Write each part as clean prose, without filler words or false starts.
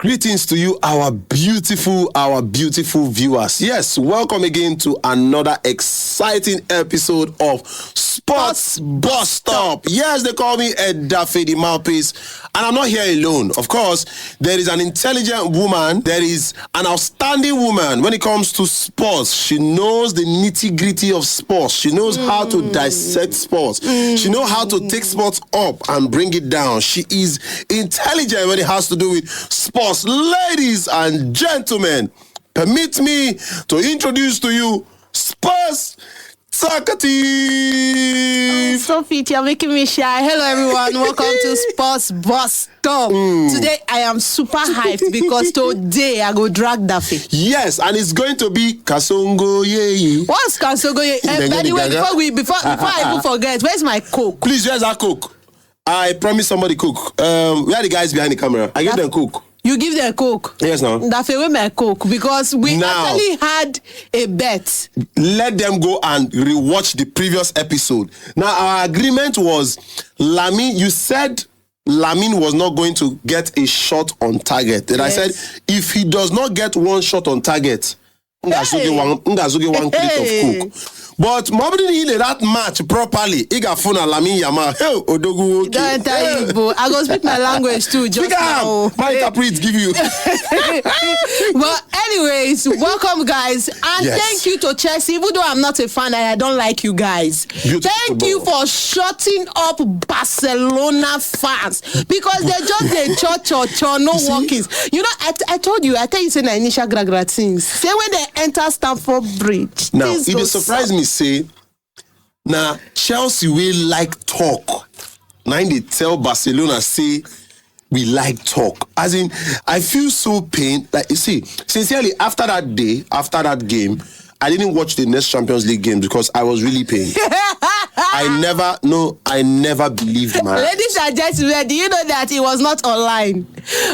Greetings to you, our beautiful viewers. Yes, welcome again to another exciting episode of Sports Busstop. Yes, they call me Edafe, Dmouthpiece, and I'm not here alone. Of course, there is an intelligent woman, there is an outstanding woman when it comes to sports. She knows the nitty-gritty of sports. She knows how to dissect sports. She knows how to take sports up and bring it down. She is intelligent when it has to do with sports. Ladies and gentlemen, permit me to introduce to you Sports Talkative. Sophie, you're making me shy. Hello, everyone. Welcome to Sports Busstop. Today, I am super hyped because today I go drag Daffy. Yes, and it's going to be Kasongo Ye. What's Kasongo Ye? By the way, before I even forget, where's my Coke? Please, where's that Coke? I promised somebody Coke. Where are the guys behind the camera? I gave them Coke. You give them Coke? Yes, no. That's away my Coke because we actually had a bet. Let them go and rewatch the previous episode. Now, our agreement was, Lamin, you said Lamin was not going to get a shot on target. And yes. I said, if he does not get one shot on target, one crate of Coke. But Mobidi didn't that match properly. He got phone and Lamin Yama. Hey, Odogu. Don't tell you, bro. I go speak my language too. Just now. My interpret give you. But anyways, welcome guys, and thank you to Chelsea. Even though I'm not a fan and I don't like you guys, thank you for shutting up Barcelona fans because they're just a no walkings. You know, I told you, I tell you, say na initial gragra things. Say when they enter Stamford Bridge. Now, it will surprise me. Say, now Chelsea will like talk. Now they tell Barcelona say we like talk. As in, I feel so pained. Like you see, sincerely, after that day, after that game, I didn't watch the next Champions League game because I was really pained. I never believed my Ladies and gentlemen, do you know that it was not online?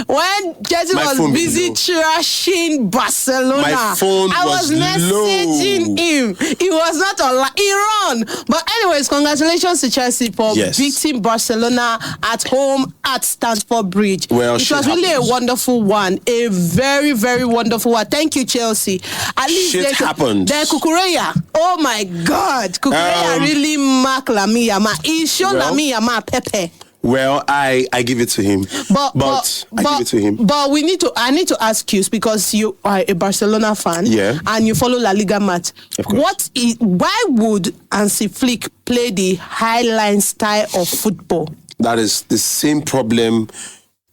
When Chelsea was busy trashing Barcelona, I was messaging him. He was not online. He ran. But anyways, congratulations to Chelsea for beating Barcelona at home at Stamford Bridge. Well, it was really a wonderful one. A very, very wonderful one. Thank you, Chelsea. At least shit happened. Then Kukureya, oh my God, Kukureya really marked Lamine Yamal. He showed Lamine Yamal Pepe. Well, I give it to him. But I give it to him. But I need to ask you because you are a Barcelona fan, and you follow La Liga match. Why would Hansi Flick play the highline style of football? That is the same problem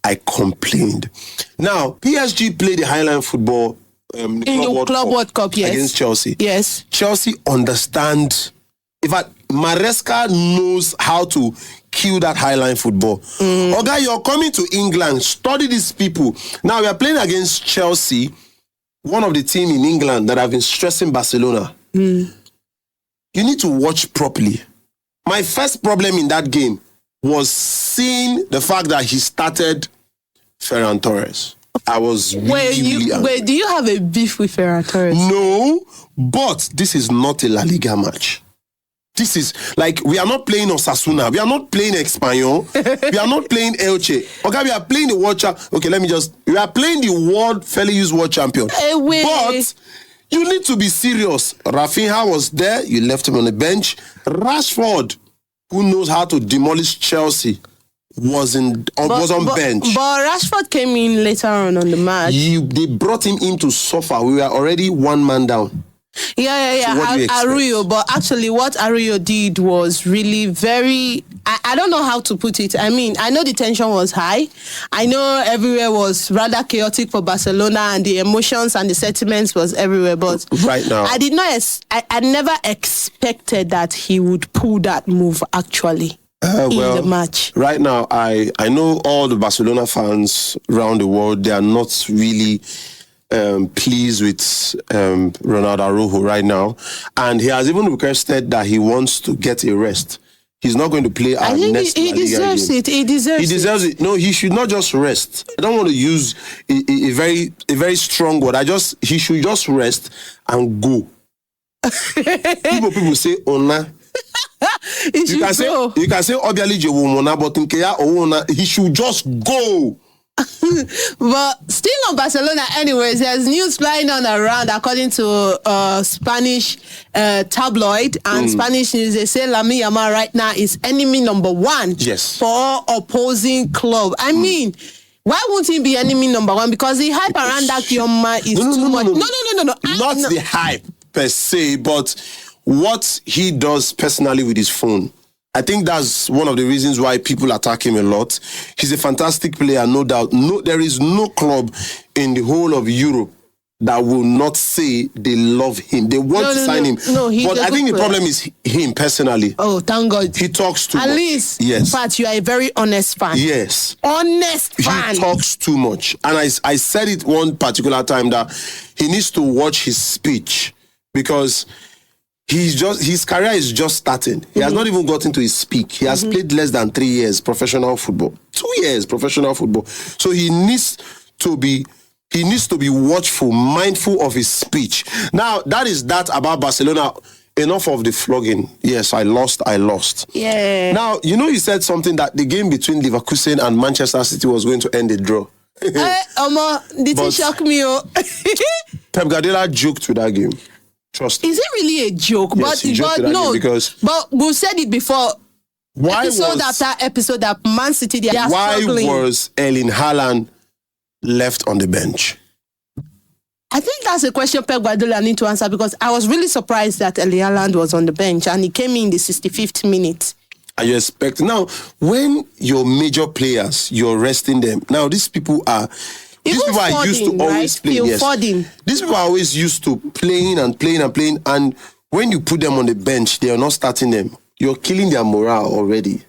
I complained. Now, PSG played the highline football in the Club World Cup against Chelsea. Yes. Chelsea understand. In fact, Maresca knows how to kill that highline football. Okay, you're coming to England. Study these people. Now we are playing against Chelsea, one of the team in England that have been stressing Barcelona. You need to watch properly. My first problem in that game was seeing the fact that he started Ferran Torres. I was really angry. Wait, do you have a beef with Ferran Torres? No, but this is not a La Liga match. This is like, we are not playing Osasuna. We are not playing Espanyol. We are not playing Elche. Okay, we are playing the world champion. Okay, we are playing the world fairly used world champion. But you need to be serious. Rafinha was there. You left him on the bench. Rashford, who knows how to demolish Chelsea, was on bench. But Rashford came in later on the match. They brought him in to suffer. We were already one man down. Yeah. Arroyo, but actually what Arroyo did was really very, I don't know how to put it. I mean, I know the tension was high. I know everywhere was rather chaotic for Barcelona and the emotions and the sentiments was everywhere. But right now, I never expected that he would pull that move actually. In the match. Right now, I know all the Barcelona fans around the world, they are not really pleased with Ronaldo Araujo right now. And he has even requested that he wants to get a rest. He's not going to play our next he deserves it. He deserves it. No, he should not just rest. I don't want to use a very strong word. He should just rest and go. People say, Ona. You can say Obiali Jewumona, but he should just go. But still on Barcelona, anyways, there's news flying on around according to Spanish tabloid and Spanish news. They say Lamine Yamal right now is enemy number 1 for opposing club. I mean, why won't he be enemy number 1? Because the hype around that young man is too much. No. Not the hype per se, but what he does personally with his phone. I think that's one of the reasons why people attack him a lot. He's a fantastic player, no doubt. No, there is no club in the whole of Europe that will not say they love him. They want to sign him. No, but I think the problem is him personally. Oh, thank God. He talks too much. At least, yes. Pat, you are a very honest fan. Yes. Honest fan. He talks too much. And I said it one particular time that he needs to watch his speech because his career is just starting. He has not even gotten to his peak. He has played less than 3 years professional football. 2 years professional football. So he needs to be watchful, mindful of his speech. Now, that is that about Barcelona. Enough of the flogging. Yes, I lost. Yeah. Now, you said something that the game between Leverkusen and Manchester City was going to end a draw. Did it shock me? Pep Guardiola joked with that game. Trust me. Is it really a joke? Yes, but we've said it before. Episode after episode that Man City they are struggling. Why was Erling Haaland left on the bench? I think that's a question Pep Guardiola need to answer because I was really surprised that Erling Haaland was on the bench and he came in the 65th minute. Are you expecting now when your major players you're resting them? Now these people are. These people are used to always playing. Yes. These people are always used to playing, and when you put them on the bench, they are not starting them. You're killing their morale already.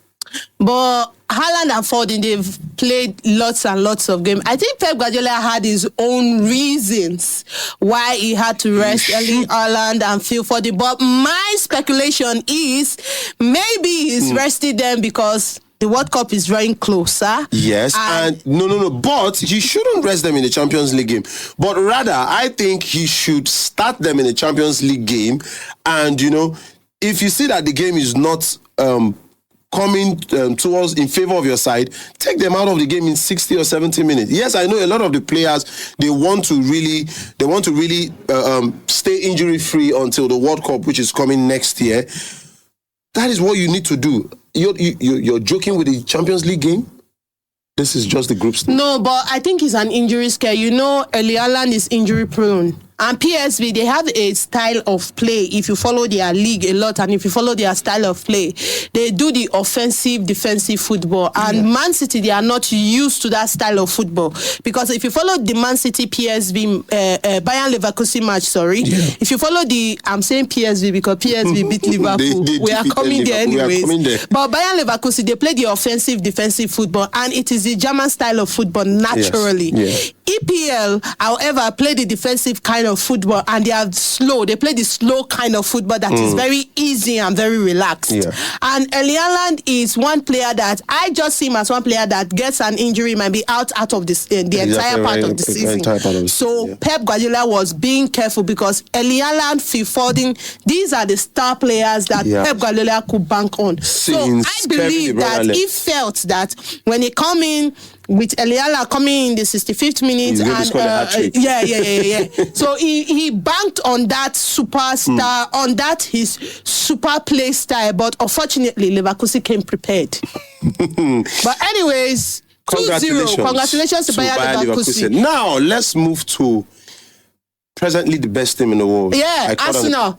But Haaland and Foden, they've played lots and lots of games. I think Pep Guardiola had his own reasons why he had to rest Erling Haaland and Phil Foden. But my speculation is maybe he's resting them because the World Cup is drawing closer. Yes, and no. But he shouldn't rest them in the Champions League game. But rather, I think he should start them in the Champions League game. And, if you see that the game is not coming towards in favor of your side, take them out of the game in 60 or 70 minutes. Yes, I know a lot of the players, they want to really stay injury-free until the World Cup, which is coming next year. That is what you need to do. You're joking with the Champions League game? This is just the group stage. No, but I think it's an injury scare. Erling Haaland is injury prone. And PSV, they have a style of play. If you follow their league a lot and if you follow their style of play, they do the offensive, defensive football. And Man City, they are not used to that style of football. Because if you follow the Man City PSV, Bayern Leverkusen match, if you follow I'm saying PSV because PSV beat Liverpool. We are coming there anyways. But Bayern Leverkusen, they play the offensive, defensive football. And it is the German style of football naturally. Yes. EPL, however, play the defensive kind of football and they are slow. They play the slow kind of football that is very easy and very relaxed. And Erling Haaland is one player that I just see him as one player that gets an injury, might be out of this, the entire part of the season. So Pep Guardiola was being careful because Erling Haaland, Phil Foden, these are the star players that Pep Guardiola could bank on. So I believe that he felt that when he come in with Erling Haaland coming in the 65th minute, so he banked on that superstar, on that his super play style. But unfortunately, Leverkusen came prepared. But anyways, 2-0. Congratulations to Bayer Leverkusen. Now let's move to presently the best team in the world. Yeah, Arsenal.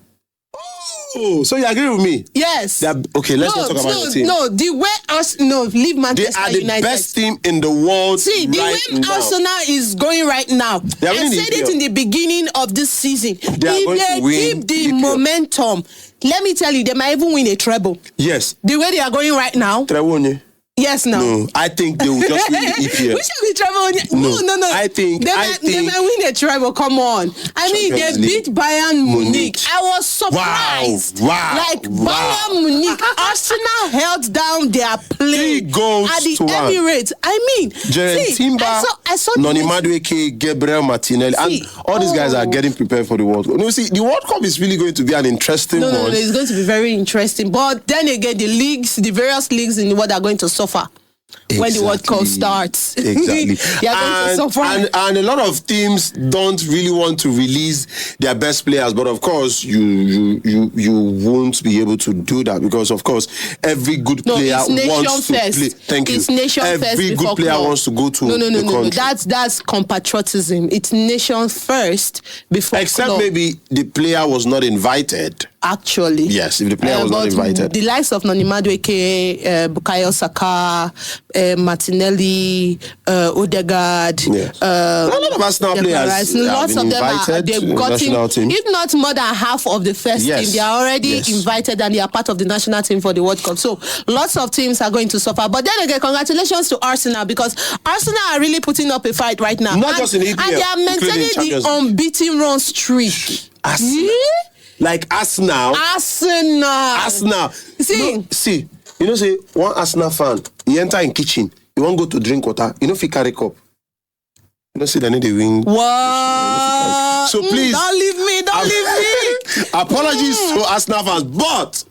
Oh, so you agree with me? Yes. Okay, let's not talk about the team. No, the way Arsenal leave Manchester United. They are the best team in the world. See, the way Arsenal is going right now. I said it in the beginning of this season. If they keep the momentum, let me tell you, they might even win a treble. Yes. The way they are going right now. Treble. Yes, no. I think they will just win the EPL. We should be travel. No. I think they might win a treble. Come on. I mean, they beat Bayern Munich. I was surprised. Wow. Bayern Munich, Arsenal held down their play at the Emirates. I mean, Timber, Noni Madueke, Gabriel Martinelli, and all these guys are getting prepared for the World Cup. See, the World Cup is really going to be an interesting one. No, it's going to be very interesting. But then again, the various leagues in the world are going to suffer. when the World Cup starts. Exactly. and a lot of teams don't really want to release their best players, but of course you won't be able to do that because of course every good player wants to play. Thank you. It's nation first. Every good player wants to go to the country. That's compatriotism. It's nation first before except club. Maybe the player was not invited. Actually, yes, if the player was not invited. The likes of Noni Madueke, Bukayo Saka, Martinelli, Odegaard, a lot of Arsenal players, lots of them they've gotten, team. if not more than half of the first team, they are already invited and they are part of the national team for the World Cup. So lots of teams are going to suffer. But then again, congratulations to Arsenal because Arsenal are really putting up a fight right now. Not just in EPL, and they are maintaining the unbeaten run streak. Like Arsenal. See, you know, say one Arsenal fan, he enter in kitchen, he won't go to drink water, you know, if he carry cup. You know, see, they need to win. What? So please. Don't leave me. Apologies to Arsenal fans, but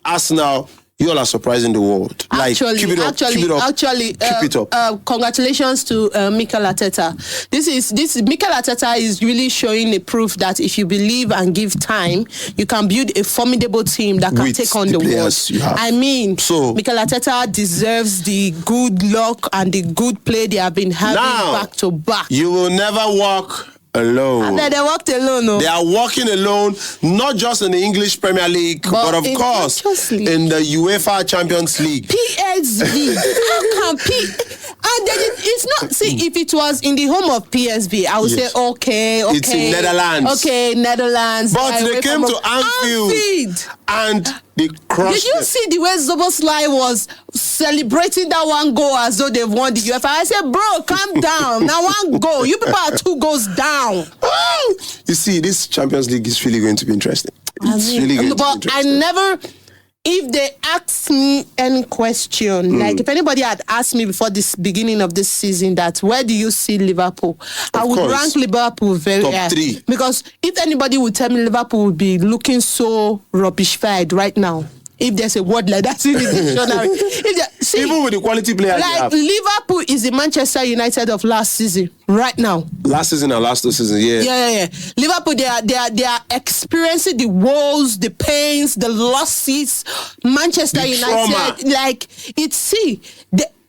Arsenal, you all are surprising the world. Keep it up. Congratulations to Mikel Arteta. This Mikel Arteta is really showing a proof that if you believe and give time, you can build a formidable team that can take on the world. I mean, Mikel Arteta deserves the good luck and the good play they have been having back to back. You will never walk alone. They walked alone. No? They are walking alone, not just in the English Premier League, but of course in the UEFA Champions League. PSV. How can and then it's not. See, if it was in the home of PSV, I would say okay. It's in Netherlands. Okay, Netherlands. But they came to Anfield and they crushed. Did you see the way Szoboszlai was celebrating that one goal as though they've won the UEFA? I said, bro, calm down. Now one goal. You people are 2 goals down. You see, this Champions League is really going to be interesting. It's really going to be interesting. If they ask me any question, like if anybody had asked me before this beginning of this season that where do you see Liverpool, I would rank Liverpool very top 3. Because if anybody would tell me Liverpool would be looking so rubbish-fied right now, if there's a word like that in the dictionary. Even with the quality players like Liverpool is the Manchester United of last season right now. Last season and last 2 seasons, yeah. Liverpool, they are experiencing the woes, the pains, the losses. Manchester United, trauma.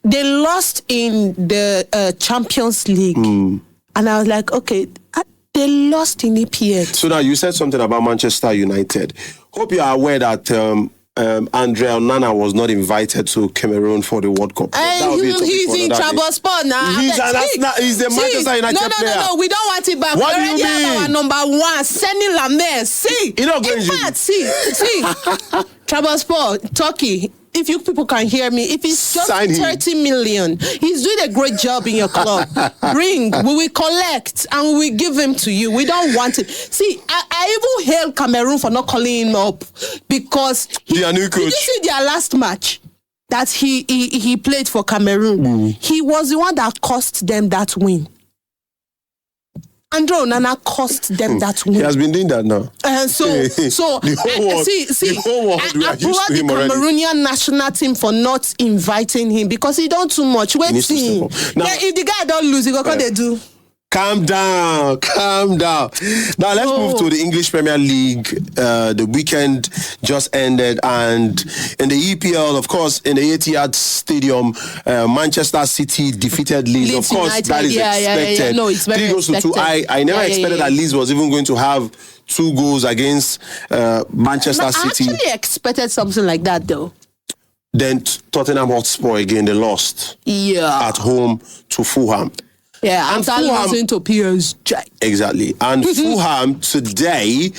They lost in the Champions League, and I was like, okay. They lost in EPL. So now you said something about Manchester United. Hope you are aware that Andre Onana was not invited to Cameroon for the World Cup. He's in Trabzonspor now. He's the Manchester United player. No, we don't want it back. What we already have our number 1, Seni Lamer. See, Trabzonspor, Turkey. If you people can hear me, if it's just 30 million, he's doing a great job in your club. Bring, we will collect and we will give him to you. We don't want it. See, I even hail Cameroon for not calling him up because their new coach. Did you see their last match that he played for Cameroon? He was the one that cost them that win. Andre Onana cost them that win. He has been doing that now. So the whole world, the whole world I applaud the Cameroonian national team for not inviting him because he done too much. Wait, see. If the guy don't lose, he go what they do. Calm down. Now let's move to the English Premier League. The weekend just ended, and in the EPL, of course, in the Etihad Stadium, Manchester City defeated Leeds. Of course, United, that is expected. No, it's very 3 goals to 2. I never expected that Leeds was even going to have 2 goals against Manchester City. I actually expected something like that, though. Then Tottenham Hotspur again, they lost at home to Fulham. Yeah, and after losing to PSG. Exactly. And Fulham today,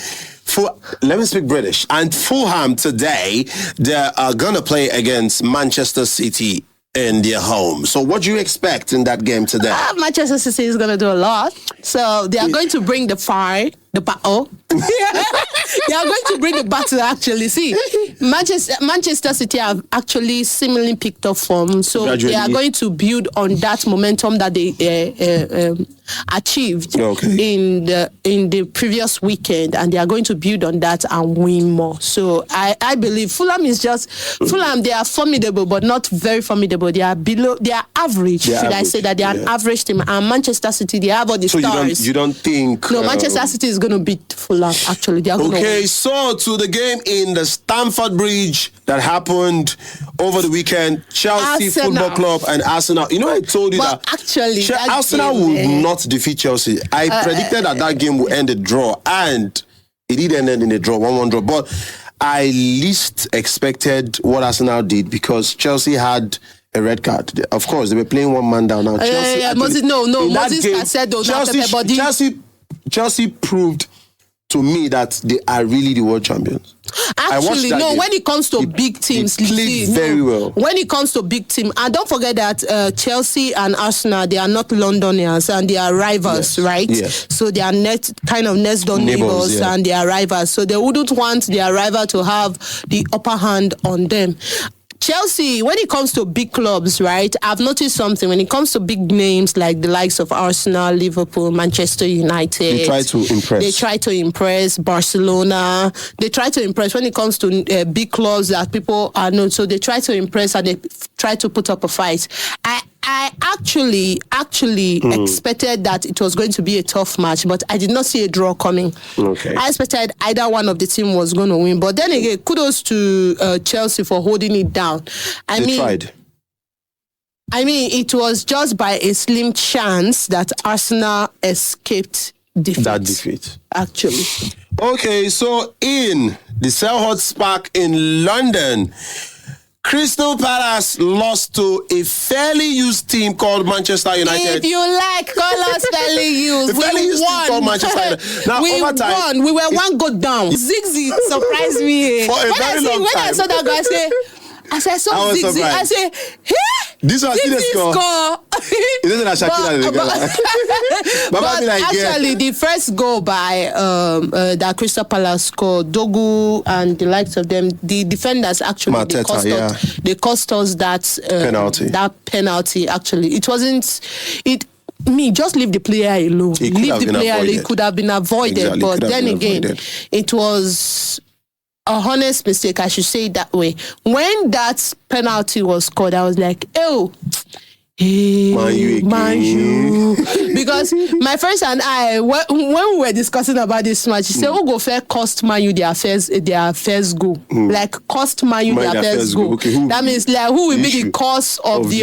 let me speak British. And Fulham today, they are going to play against Manchester City in their home. So what do you expect in that game today? Manchester City is going to do a lot. So they are going to bring the fire. the battle. They are going to bring the battle, actually. See, Manchester City have actually similarly picked up form. So Gradually. they are going to build on that momentum that they achieved in the previous weekend. And they are going to build on that and win more. So I believe Fulham, they are formidable, but not very formidable. They are below, they are average. I say that they are an average team? And Manchester City, they have all the stars. So you don't think... No, Manchester City is going to beat Fulham, actually. They are going to win. So to the game in the Stamford Bridge that happened over the weekend, Chelsea Football Club and Arsenal. You know, I told you that actually Arsenal would not defeat Chelsea. I predicted that game would end a draw, and it did end in a draw, 1-1 draw. But I least expected what Arsenal did because Chelsea had a red card. Of course, they were playing one man down. Now Moses said Chelsea proved to me that they are really the world champions. Actually, no, when it comes to big teams, they played very well. When it comes to big team, and don't forget that Chelsea and Arsenal, they are not Londonians and they are rivals, right? Yes. So they are next door neighbors and they are rivals. So they wouldn't want their rival to have the upper hand on them. Chelsea, when it comes to big clubs, right, I've noticed something. When it comes to big names like the likes of Arsenal, Liverpool, Manchester United, they try to impress. They try to impress Barcelona. They try to impress when it comes to big clubs that people are known. So they try to impress and they try to put up a fight. I actually expected that it was going to be a tough match, but I did not see a draw coming. Okay. I expected either one of the team was going to win. But then again, kudos to Chelsea for holding it down. They tried. I mean, it was just by a slim chance that Arsenal escaped defeat. That defeat. Actually. Okay, so in the Selhurst Park in London, Crystal Palace lost to a fairly used team called Manchester United. If you like, call us fairly used. We won. Called Manchester United. Now, we over time, won. We were one goal down. Ziggy surprised me. For a very long time. When I saw that guy, I said, Ziggy. I said, hey! This was the score. It doesn't have Shakira. But actually, the first goal by that Crystal Palace scored, Dogu and the likes of them, the defenders actually they cost us that penalty. That penalty, actually. It wasn't... just leave the player alone. It could have been avoided. Exactly. But then again, it was a honest mistake, I should say it that way. When that penalty was scored, I was like, oh, Man U. Because my friends and I, when we were discussing about this match, he said, "Who go fair cost Man U their first goal? Like cost Man U their first goal. Okay, that means like who will be the cause of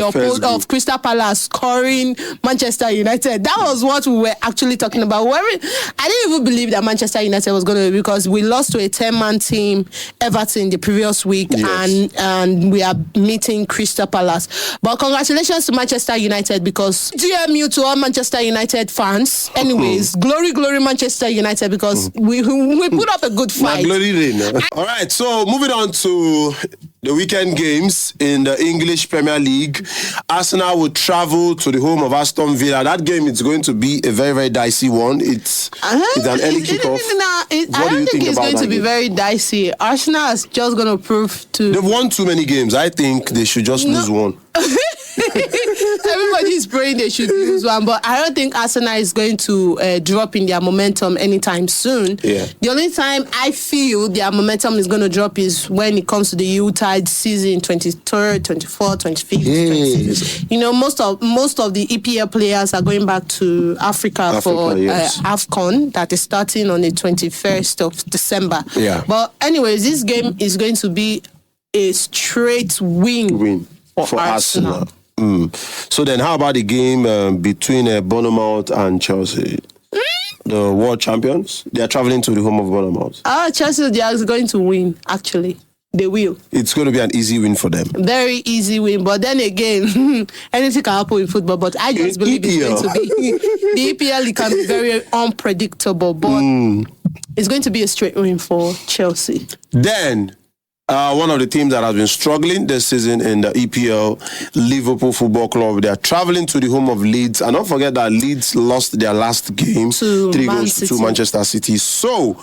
of Crystal Palace scoring Manchester United?" That was what we were actually talking about. I didn't even believe that Manchester United was going to, because we lost to a 10-man team, Everton, the previous week, and we are meeting Crystal Palace. But congratulations to Manchester United, because DMU to all Manchester United fans. Anyways, glory Manchester United, because we put up a good fight. All right, so moving on to the weekend games in the English Premier League. Arsenal will travel to the home of Aston Villa. That game is going to be a very, very dicey one. It's an early kickoff. I don't think it's going to be very dicey. Arsenal is just going to prove to... They've won too many games. I think they should just lose one. Everybody is praying they should lose one, but I don't think Arsenal is going to drop in their momentum anytime soon. Yeah. The only time I feel their momentum is going to drop is when it comes to the Yuletide season, 23rd, 24th, 25th, 26th. You know, most of the EPL players are going back to Africa for Afcon that is starting on the 21st of December. Yeah. But anyways, this game is going to be a straight win for Arsenal. So then how about the game between Bournemouth and Chelsea? The world champions? They are traveling to the home of Bournemouth. Chelsea, they are going to win, actually. They will. It's going to be an easy win for them. Very easy win. But then again, anything can happen in football. But I just believe it's going to be... The EPL, it can be very unpredictable. But it's going to be a straight win for Chelsea. Then... one of the teams that has been struggling this season in the EPL, Liverpool Football Club. They are traveling to the home of Leeds. And don't forget that Leeds lost their last game, 3 goals to Manchester City. So,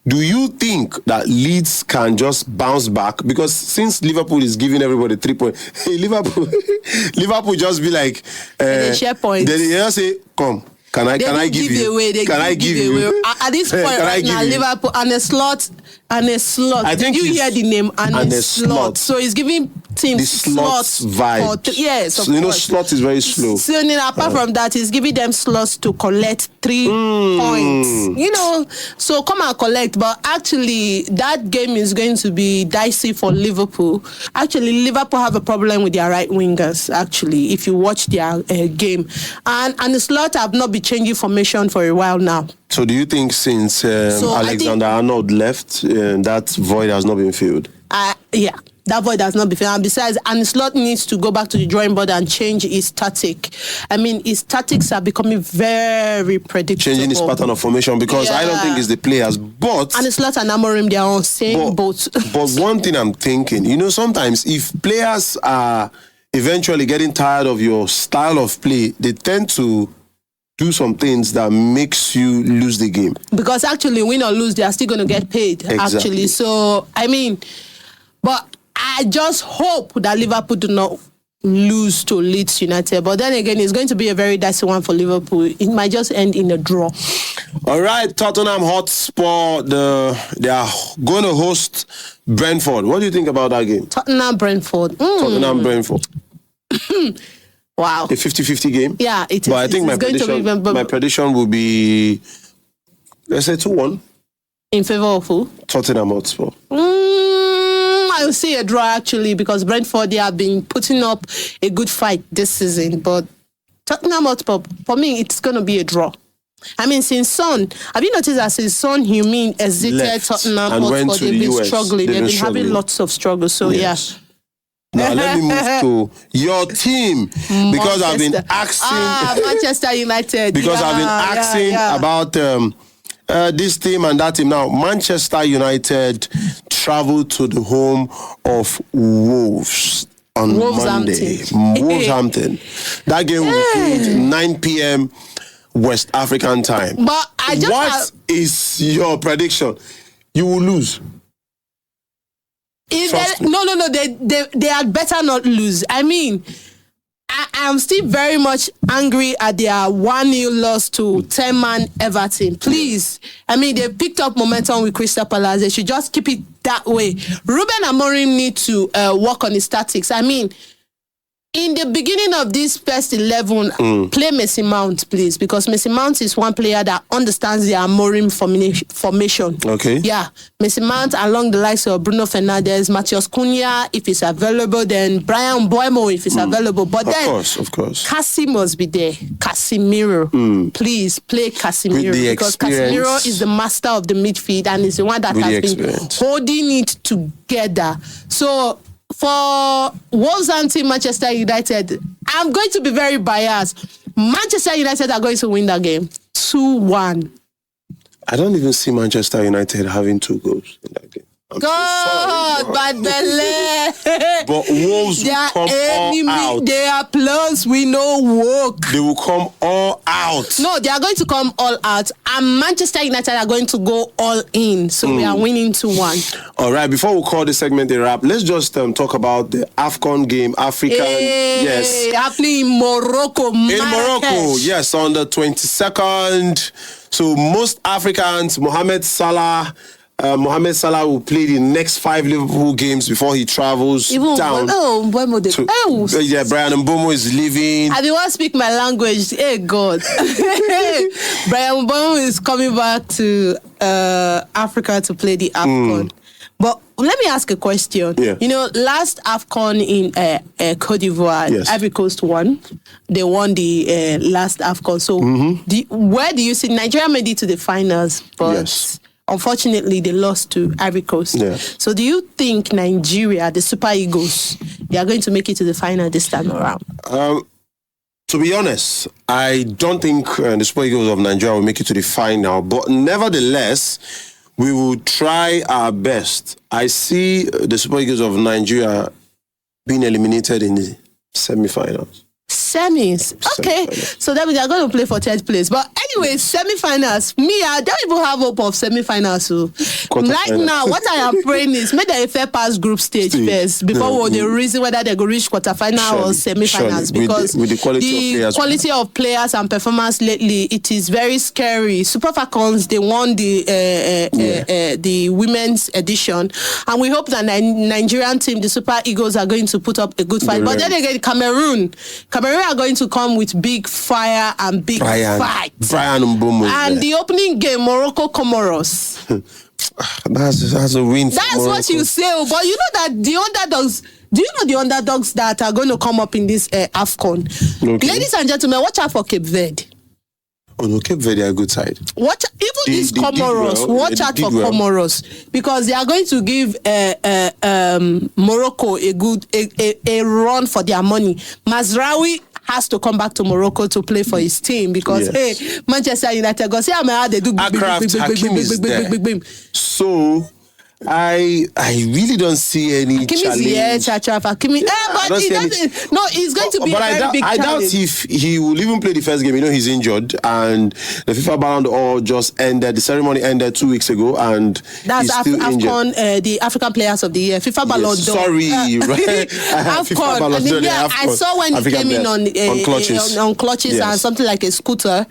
do you think that Leeds can just bounce back? Because since Liverpool is giving everybody 3 points, Liverpool just be like... they share points. They just say, come. Can I give you? Can I give you? At this point right now, Liverpool and a slot. I think you hear the name and a slot. So it's giving teams the slots vibe. Yes, of so, course. Slot is very slow. So apart from that, it's giving them slots to collect 3 points. So come and collect. But actually, that game is going to be dicey for Liverpool. Actually, Liverpool have a problem with their right wingers. Actually, if you watch their game, and the slot have not been changing formation for a while now. So do you think since Alexander-Arnold left, that void has not been filled? Yeah, that void has not been filled. And besides, Slot needs to go back to the drawing board and change his tactic. I mean, his tactics are becoming very predictable. Changing his pattern of formation because I don't think it's the players, but... Slot and Amorim, they are on same boat. But one thing I'm thinking, sometimes if players are eventually getting tired of your style of play, they tend to do some things that makes you lose the game. Because actually, win or lose, they are still going to get paid, actually. So, but I just hope that Liverpool do not lose to Leeds United. But then again, it's going to be a very dicey one for Liverpool. It might just end in a draw. All right, Tottenham Hotspur, they are going to host Brentford. What do you think about that game? Tottenham-Brentford. Tottenham-Brentford. Wow. A 50-50 game? Yeah, it is. But I think my prediction will be, let's say 2-1. In favor of who? Tottenham Hotspur. I will see a draw, actually, because Brentford, they have been putting up a good fight this season. But Tottenham Hotspur, for me, it's going to be a draw. Since Son, have you noticed that since Son Heung-min exited Tottenham Hotspur, they've been struggling. They've been having lots of struggles. So, yes. Yeah. Now let me move to your team because I've been asking Manchester United. Because I've been asking about this team and that team. Now Manchester United traveled to the home of Wolves on Monday. Wolverhampton. That game will be played 9 p.m. West African time. But what is your prediction? You will lose. No. They had better not lose. I'm still very much angry at their 1-0 loss to 10-man Everton. Please. They picked up momentum with Crystal Palace. They should just keep it that way. Ruben Amorim need to work on his tactics. In the beginning of this first 11, play Messi Mount, please, because Messi Mount is one player that understands the Amorim formation. Okay. Yeah. Messi Mount along the likes of Bruno Fernandes, Matheus Cunha, if he's available, then Brian Mbeumo, if he's available. But of course. Cassie must be there. Casemiro. Please play Casemiro. Because Casemiro is the master of the midfield and is the one that has been holding it together. So, for Wolverhampton, Manchester United, I'm going to be very biased. Manchester United are going to win that game 2-1. I don't even see Manchester United having 2 goals in that game. But Wolves will come all out. Their plans we know work. They will come all out. No, they are going to come all out. And Manchester United are going to go all in. So we are winning 2-1. All right, before we call this segment a wrap, let's just talk about the Afcon game. Happening in Morocco. Morocco, yes, on the 22nd. So most Africans, Mohamed Salah will play the next 5 Liverpool games before he travels down. Brian Mbeumo is leaving. I don't speak my language. Hey, God. Brian Mbeumo is coming back to Africa to play the Afcon. But let me ask a question. Yeah. Last Afcon in Cote d'Ivoire, Ivory Coast won. They won the last Afcon. So where do you see Nigeria made it to the finals? But unfortunately, they lost to Ivory Coast. Yeah. So do you think Nigeria, the Super Eagles, they are going to make it to the final this time around? To be honest, I don't think the Super Eagles of Nigeria will make it to the final. But nevertheless, We will try our best. I see the Super Eagles of Nigeria being eliminated in the semi-finals. Semis. Okay. So then we are going to play for 10th place. But anyway, semi-finals. Me, I don't even have hope of semi-finals. So right now, what I am praying is make the fair pass group stage first before they reason whether they go reach quarterfinal or semi-finals. Because with the quality of players and performance lately, it is very scary. Super Falcons, they won the women's edition. And we hope that the Nigerian team, the Super Eagles, are going to put up a good fight. But then again, Cameroon are going to come with big fire and big fight. And the opening game, Morocco Comoros. That's a win. That's what you say, but you know that the underdogs. Do you know the underdogs that are going to come up in this Afcon? Okay. Ladies and gentlemen, watch out for Cape Verde. Oh no, Cape Verde are a good side. Watch even these Comoros. Watch out for Comoros because they are going to give Morocco a run for their money. Mazraoui has to come back to Morocco to play for his team because hey, Manchester United go see how they do big. So I really don't see any challenge. Hakimi, but he doesn't. No, it's going to be a very big challenge. I doubt if he will even play the first game. You know, he's injured, and the FIFA Ballon d'Or just ended. The ceremony ended 2 weeks ago, and that's he's still Afcon, the African Players of the Year, FIFA Ballon d'Or. Sorry, right? Afcon. And then, I saw when he came in on clutches and something like a scooter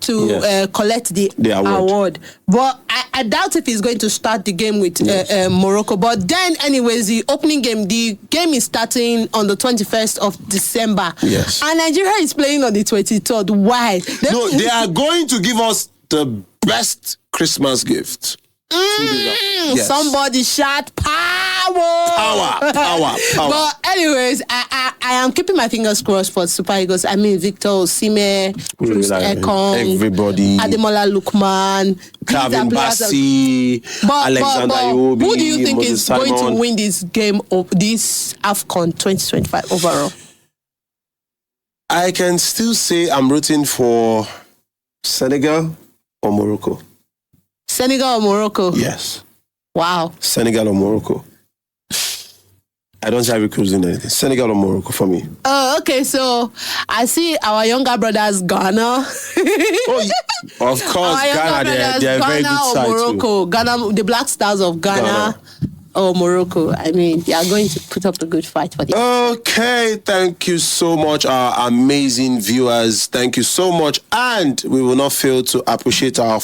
to collect the award. But I doubt if he's going to start the game with Morocco. But then, anyways, the opening game, the game is starting on the 21st of December. Yes. And Nigeria is playing on the 23rd. Why? They are going to give us the best Christmas gift. Yes. Somebody shout power. But anyways, I am keeping my fingers crossed for Super Eagles. I mean, Victor Osimhen, Bruce Ekong, everybody, Ademola Lookman, Calvin Bassey, Alexander Iwobi. Who do you think is going to win this game of this Afcon 2025 overall? I can still say I'm rooting for Senegal or Morocco. Senegal or Morocco? Yes. Wow. Senegal or Morocco. I don't have recruits in anything. Senegal or Morocco for me. Oh, okay. So I see our younger brothers, Ghana. Of course, Ghana. They're very good side Morocco. Too. Ghana, the Black Stars of Ghana. Or Morocco. I mean, they are going to put up a good fight for them. Okay, thank you so much, our amazing viewers. Thank you so much. And we will not fail to appreciate our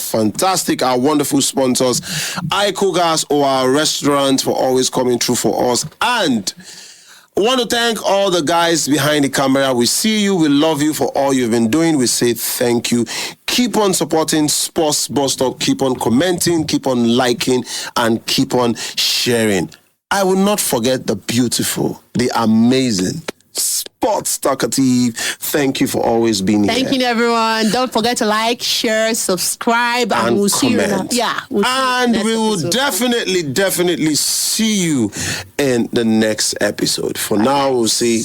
wonderful sponsors, iCougars or our restaurant for always coming through for us. And I want to thank all the guys behind the camera. We see you. We love you for all you've been doing. We say thank you. Keep on supporting Sports Busstop. Keep on commenting, keep on liking, and keep on sharing. I will not forget the beautiful, the amazing Sports Talkative. Thank you for always being here. Thank you, everyone. Don't forget to like, share, subscribe, and we'll see you. We will definitely see you in the next episode. For now, we'll see